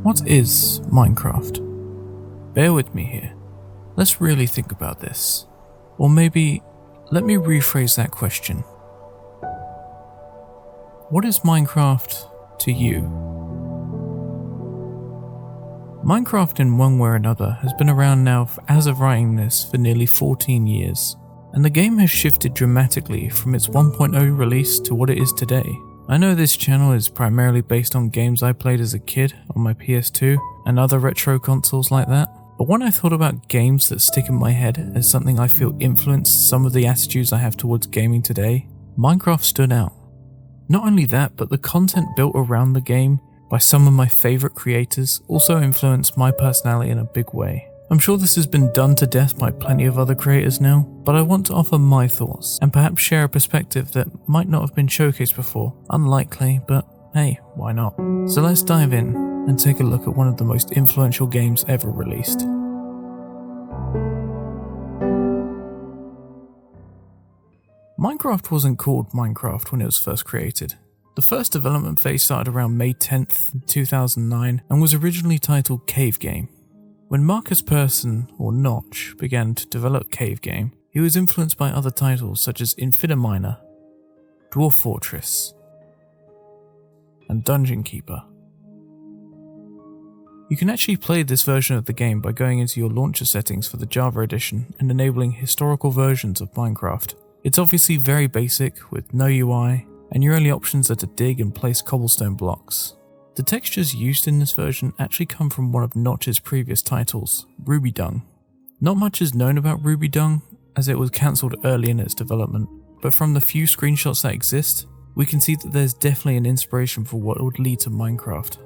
What is Minecraft? Bear with me here. Let's really think about this. Or maybe, let me rephrase that question. What is Minecraft to you? Minecraft in one way or another has been around now as of writing this for nearly 14 years, and the game has shifted dramatically from its 1.0 release to what it is today. I know this channel is primarily based on games I played as a kid on my PS2 and other retro consoles like that, but when I thought about games that stick in my head as something I feel influenced some of the attitudes I have towards gaming today, Minecraft stood out. Not only that, but the content built around the game by some of my favourite creators also influenced my personality in a big way. I'm sure this has been done to death by plenty of other creators now, but I want to offer my thoughts and perhaps share a perspective that might not have been showcased before. Unlikely, but hey, why not? So let's dive in and take a look at one of the most influential games ever released. Minecraft wasn't called Minecraft when it was first created. The first development phase started around May 10th, 2009 and was originally titled Cave Game. When Marcus Persson, or Notch, began to develop Cave Game, he was influenced by other titles such as Infiniminer, Dwarf Fortress, and Dungeon Keeper. You can actually play this version of the game by going into your launcher settings for the Java edition and enabling historical versions of Minecraft. It's obviously very basic, with no UI, and your only options are to dig and place cobblestone blocks. The textures used in this version actually come from one of Notch's previous titles, Ruby Dung. Not much is known about Ruby Dung, as it was cancelled early in its development, but from the few screenshots that exist, we can see that there's definitely an inspiration for what would lead to Minecraft.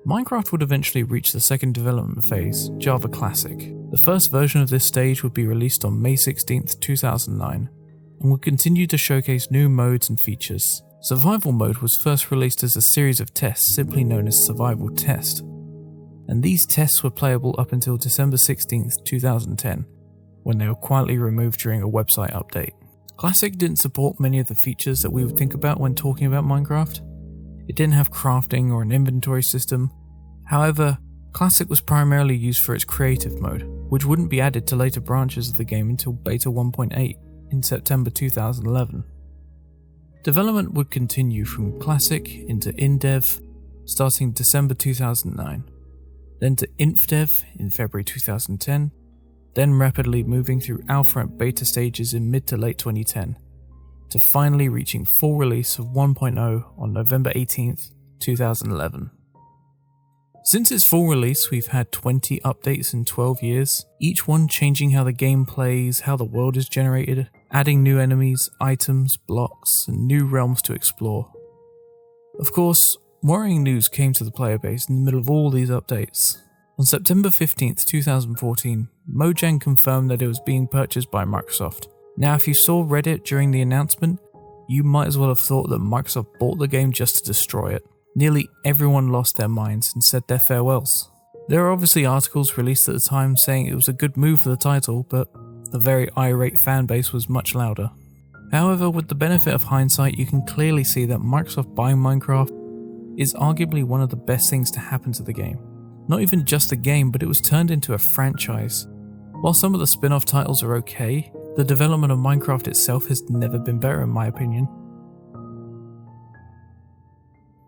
Minecraft would eventually reach the second development phase, Java Classic. The first version of this stage would be released on May 16th, 2009, and would continue to showcase new modes and features. Survival mode was first released as a series of tests simply known as Survival Test, and these tests were playable up until December 16th, 2010, when they were quietly removed during a website update. Classic didn't support many of the features that we would think about when talking about Minecraft. It didn't have crafting or an inventory system. However, Classic was primarily used for its creative mode, which wouldn't be added to later branches of the game until Beta 1.8 in September 2011. Development would continue from Classic into InDev starting December 2009, then to InfDev in February 2010, then rapidly moving through alpha and beta stages in mid to late 2010, to finally reaching full release of 1.0 on November 18th, 2011. Since its full release, we've had 20 updates in 12 years, each one changing how the game plays, how the world is generated, adding new enemies, items, blocks, and new realms to explore. Of course, worrying news came to the player base in the middle of all these updates. On September 15th, 2014, Mojang confirmed that it was being purchased by Microsoft. Now, if you saw Reddit during the announcement, you might as well have thought that Microsoft bought the game just to destroy it. Nearly everyone lost their minds and said their farewells. There are obviously articles released at the time saying it was a good move for the title, but the very irate fanbase was much louder. However, with the benefit of hindsight, you can clearly see that Microsoft buying Minecraft is arguably one of the best things to happen to the game. Not even just the game, but it was turned into a franchise. While some of the spin-off titles are okay, the development of Minecraft itself has never been better in my opinion.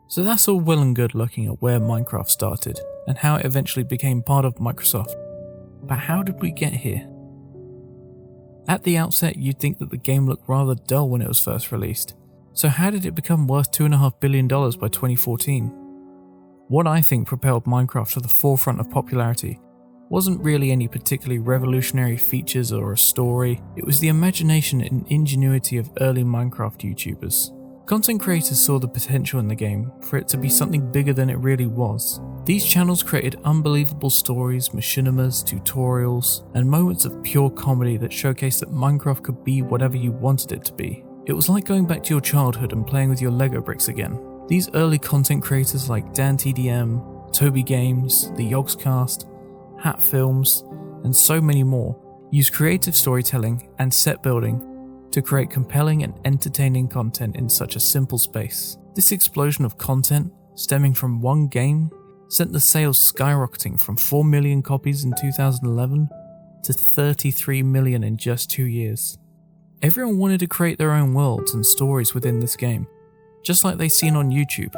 So that's all well and good looking at where Minecraft started, and how it eventually became part of Microsoft. But how did we get here? At the outset, you'd think that the game looked rather dull when it was first released. So how did it become worth $2.5 billion by 2014? What I think propelled Minecraft to the forefront of popularity wasn't really any particularly revolutionary features or a story, it was the imagination and ingenuity of early Minecraft YouTubers. Content creators saw the potential in the game for it to be something bigger than it really was. These channels created unbelievable stories, machinimas, tutorials, and moments of pure comedy that showcased that Minecraft could be whatever you wanted it to be. It was like going back to your childhood and playing with your Lego bricks again. These early content creators like DanTDM, TobyGames, the Yogscast, Hat Films, and so many more use creative storytelling and set building to create compelling and entertaining content in such a simple space. This explosion of content, stemming from one game, sent the sales skyrocketing from 4 million copies in 2011 to 33 million in just 2 years. Everyone wanted to create their own worlds and stories within this game, just like they'd seen on YouTube.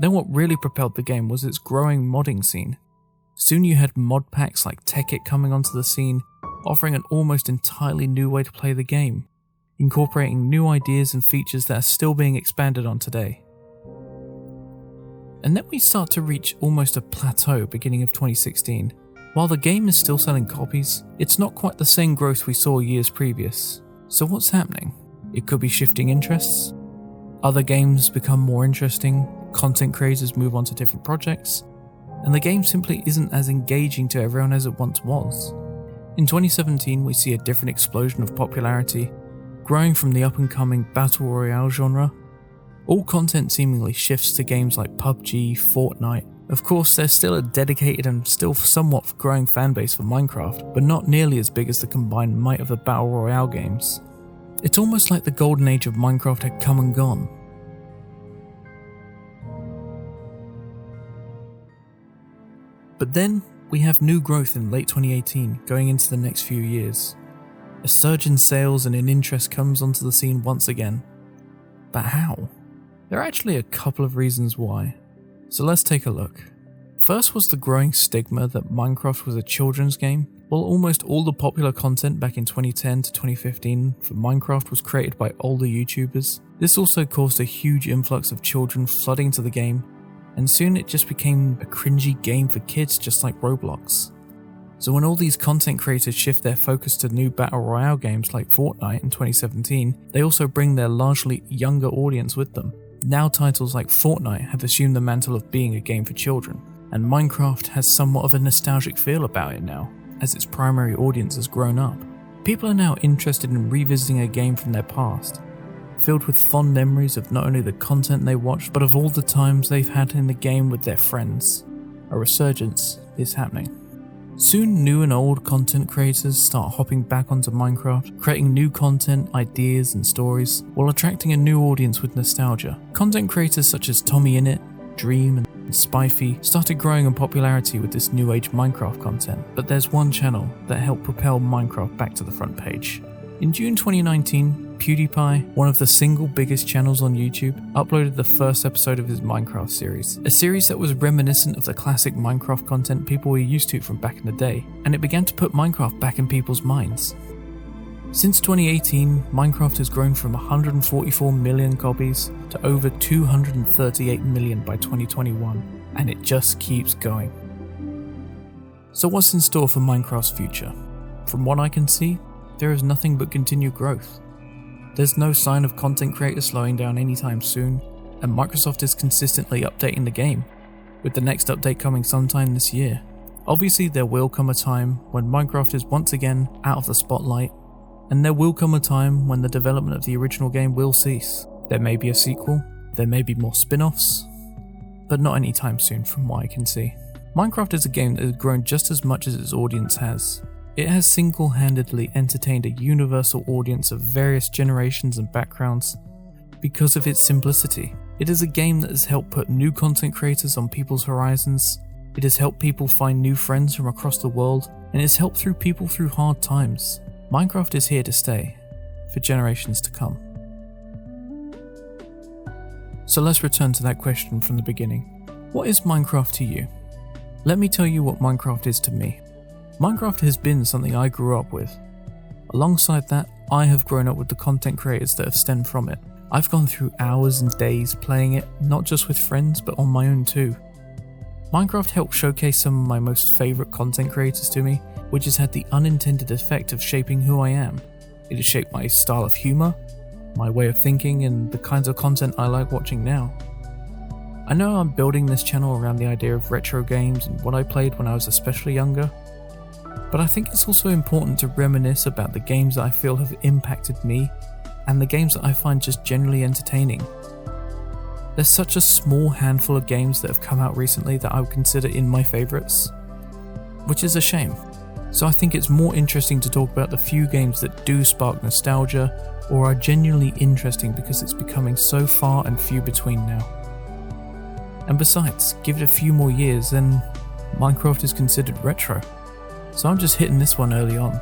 Then what really propelled the game was its growing modding scene. Soon you had mod packs like Tekkit coming onto the scene, offering an almost entirely new way to play the game, incorporating new ideas and features that are still being expanded on today. And then we start to reach almost a plateau beginning of 2016. While the game is still selling copies, it's not quite the same growth we saw years previous. So what's happening? It could be shifting interests. Other games become more interesting, content creators move on to different projects, and the game simply isn't as engaging to everyone as it once was. In 2017, we see a different explosion of popularity, growing from the up-and-coming Battle Royale genre. All content seemingly shifts to games like PUBG, Fortnite. Of course, there's still a dedicated and still somewhat growing fanbase for Minecraft, but not nearly as big as the combined might of the Battle Royale games. It's almost like the golden age of Minecraft had come and gone. But then, we have new growth in late 2018 going into the next few years. A surge in sales and in interest comes onto the scene once again. But how? There are actually a couple of reasons why. So let's take a look. First was the growing stigma that Minecraft was a children's game. While almost all the popular content back in 2010 to 2015 for Minecraft was created by older YouTubers, this also caused a huge influx of children flooding to the game, and soon it just became a cringy game for kids just like Roblox. So when all these content creators shift their focus to new Battle Royale games like Fortnite in 2017, they also bring their largely younger audience with them. Now titles like Fortnite have assumed the mantle of being a game for children, and Minecraft has somewhat of a nostalgic feel about it now, as its primary audience has grown up. People are now interested in revisiting a game from their past, filled with fond memories of not only the content they watched, but of all the times they've had in the game with their friends. A resurgence is happening. Soon new and old content creators start hopping back onto Minecraft, creating new content, ideas and stories, while attracting a new audience with nostalgia. Content creators such as Tommyinnit, Dream and Spifey started growing in popularity with this new age Minecraft content, but there's one channel that helped propel Minecraft back to the front page. In June 2019, PewDiePie, one of the single biggest channels on YouTube, uploaded the first episode of his Minecraft series, a series that was reminiscent of the classic Minecraft content people were used to from back in the day, and it began to put Minecraft back in people's minds. Since 2018, Minecraft has grown from 144 million copies to over 238 million by 2021, and it just keeps going. So what's in store for Minecraft's future? From what I can see, there is nothing but continued growth. There's no sign of content creators slowing down anytime soon, and Microsoft is consistently updating the game, with the next update coming sometime this year. Obviously there will come a time when Minecraft is once again out of the spotlight, and there will come a time when the development of the original game will cease. There may be a sequel, there may be more spin-offs, but not anytime soon from what I can see. Minecraft is a game that has grown just as much as its audience has. It has single-handedly entertained a universal audience of various generations and backgrounds because of its simplicity. It is a game that has helped put new content creators on people's horizons. It has helped people find new friends from across the world, and it has helped people through hard times. Minecraft is here to stay, for generations to come. So let's return to that question from the beginning. What is Minecraft to you? Let me tell you what Minecraft is to me. Minecraft has been something I grew up with. Alongside that, I have grown up with the content creators that have stemmed from it. I've gone through hours and days playing it, not just with friends, but on my own too. Minecraft helped showcase some of my most favourite content creators to me, which has had the unintended effect of shaping who I am. It has shaped my style of humour, my way of thinking, and the kinds of content I like watching now. I know I'm building this channel around the idea of retro games and what I played when I was especially younger, but I think it's also important to reminisce about the games that I feel have impacted me and the games that I find just generally entertaining. There's such a small handful of games that have come out recently that I would consider in my favourites, which is a shame. So I think it's more interesting to talk about the few games that do spark nostalgia or are genuinely interesting because it's becoming so far and few between now. And besides, give it a few more years, then Minecraft is considered retro. So I'm just hitting this one early on.